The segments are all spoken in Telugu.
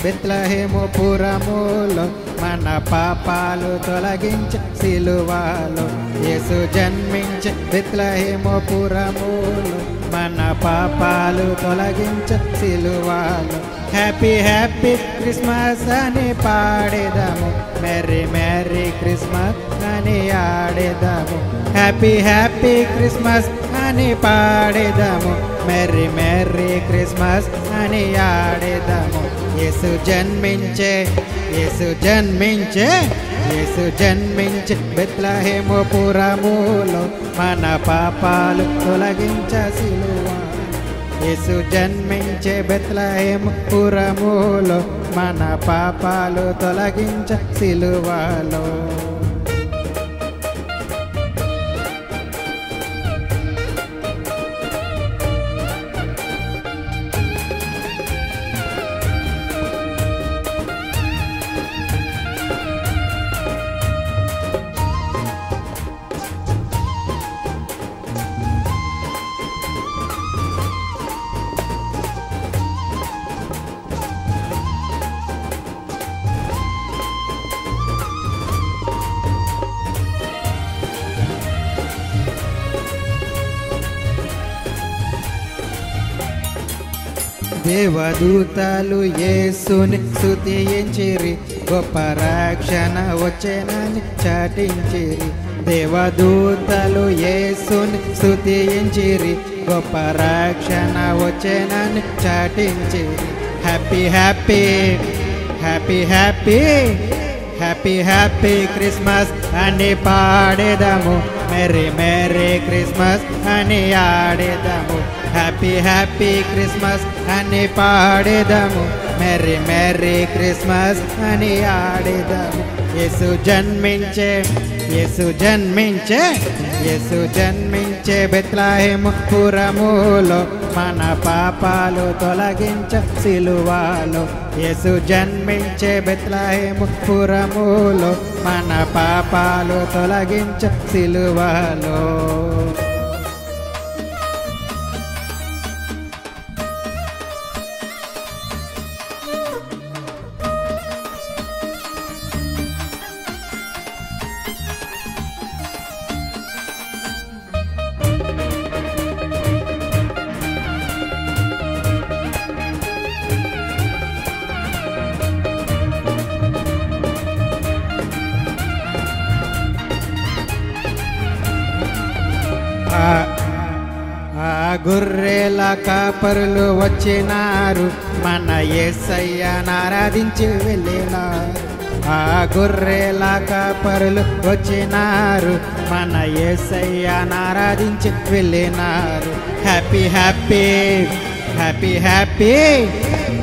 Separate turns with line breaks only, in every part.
బెత్లెహేము పురములో మన పాపాలు తొలగించే సిలువలో యేసు జన్మించే బెత్లెహేము పురములో మన పాపాలు తొలగించే సిలువలో హ్యాపీ హ్యాపీ క్రిస్మస్ అని పాడేదాము మెర్రీ మెర్రీ క్రిస్మస్ అని ఆడేదాము హ్యాపీ హ్యాపీ క్రిస్మస్ అని పాడేదాము మెర్రీ మెర్రీ క్రిస్మస్ అని ఆడేదాము యేసు జన్మించే యేసు జన్మించే యేసు జన్మించే బెత్లెహేము పురములో మన పాపాలు తొలగించే సిలువ యేసు జన్మించే బెత్లెహేము పురములో మన పాపాలు తొలగించే సిలువలో దేవదూతలు యేసుని స్తుతించిరి గొప్ప రక్షణ వచ్చెనని చాటించిరి దేవదూతలు యేసుని స్తుతించిరి గొప్ప రక్షణ వచ్చెనని చాటించిరి happy happy happy happy happy happy Christmas అని పాడేదాము మెర్రీ మెర్రీ క్రిస్మస్ అని ఆడేదాము హ్యాపీ హ్యాపీ క్రిస్మస్ అని పాడేదాము మెర్రీ మెర్రీ క్రిస్మస్ అని ఆడేదాము యేసు జన్మించే యేసు జన్మించే యేసు జన్మించే బెత్లెహేము పురములో మన పాపాలు తొలగించే సిలువలో యేసు జన్మించే బెత్లెహేము పురములో మన పాపాలు తొలగించే సిలువలో గొర్రెల కాపరులు వచ్చినారు మన యేసయ్యను ఆరాధించి వెళ్ళినారు ఆ గొర్రెల కాపరులు వచ్చినారు మన యేసయ్యను ఆరాధించి వెళ్ళినారు happy happy happy happy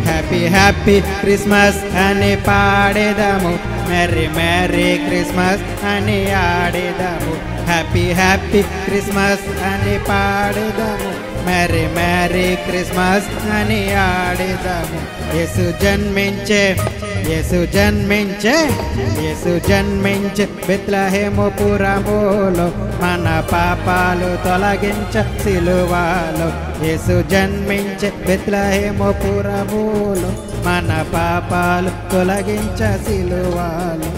happy happy Christmas అని పాడేదాము మెర్రీ మెర్రీ క్రిస్మస్ అని ఆడేదాము హ్యాపీ హ్యాపీ క్రిస్మస్ అని పాడేదాము మెర్రీ మెర్రీ క్రిస్మస్ అని ఆడేదాము యేసు జన్మించే యేసు జన్మించే యేసు జన్మించే బెత్లెహేము పురములో మన పాపాలు తొలగించే సిలువలో యేసు జన్మించే బెత్లెహేము పురములో మన పాపాలు తొలగించే సిలువలో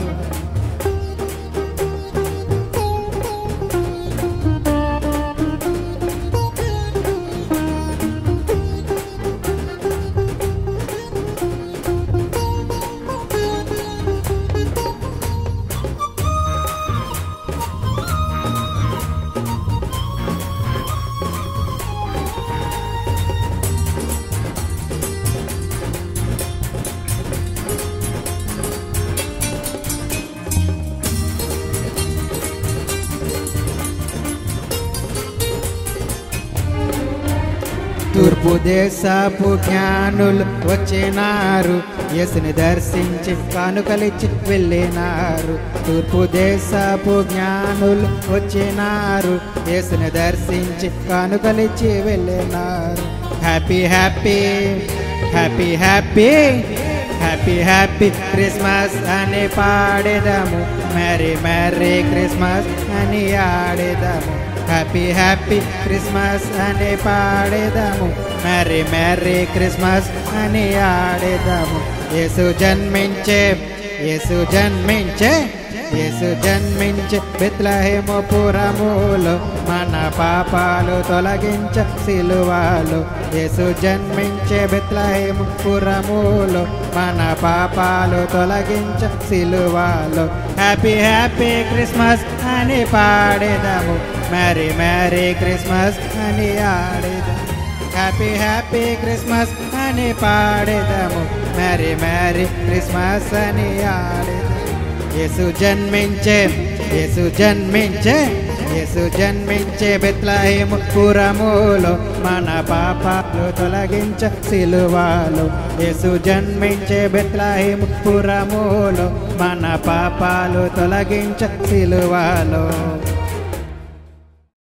తూర్పు దేశపు జ్ఞానులు వచ్చినారు యేసుని దర్శించి కానుకలిచ్చి వెళ్ళినారు తూర్పు దేశపు జ్ఞానులు వచ్చినారు యేసుని దర్శించి కానుకలిచ్చి వెళ్ళినారు happy happy happy happy happy happy Christmas అని పాడేదాము మెర్రీ మెర్రీ క్రిస్మస్ అని ఆడేదాము హ్యాపీ హ్యాపీ క్రిస్మస్ అని పాడేదాము, మ్యారీ మ్యారీ క్రిస్మస్ అని ఆడేదాము. యేసు జన్మించే, యేసు జన్మించే, యేసు జన్మించే బెత్లెహేము పురములో, మన పాపాలు తొలగించ సిలువలో. యేసు జన్మించే బెత్లెహేము పురములో, మన పాపాలు తొలగించ సిలువలో. హ్యాపీ హ్యాపీ క్రిస్మస్ అని పాడేదాము, మ్యారీ మ్యారీ క్రిస్మస్ అని ఆడేదాము. హ్యాపీ హ్యాపీ క్రిస్మస్ అని పాడేదాము, మ్యారీ మ్యారీ క్రిస్మస్ అని ఆడేదాము. యేసు జన్మించే, యేసు జన్మించే, యేసు జన్మించే బెత్లెహేము పురములో, మన పాపాలు తొలగించ సిలువలో. యేసు జన్మించే బెత్లెహేము పురములో, మన పాపాలు తొలగించ సిలువలో.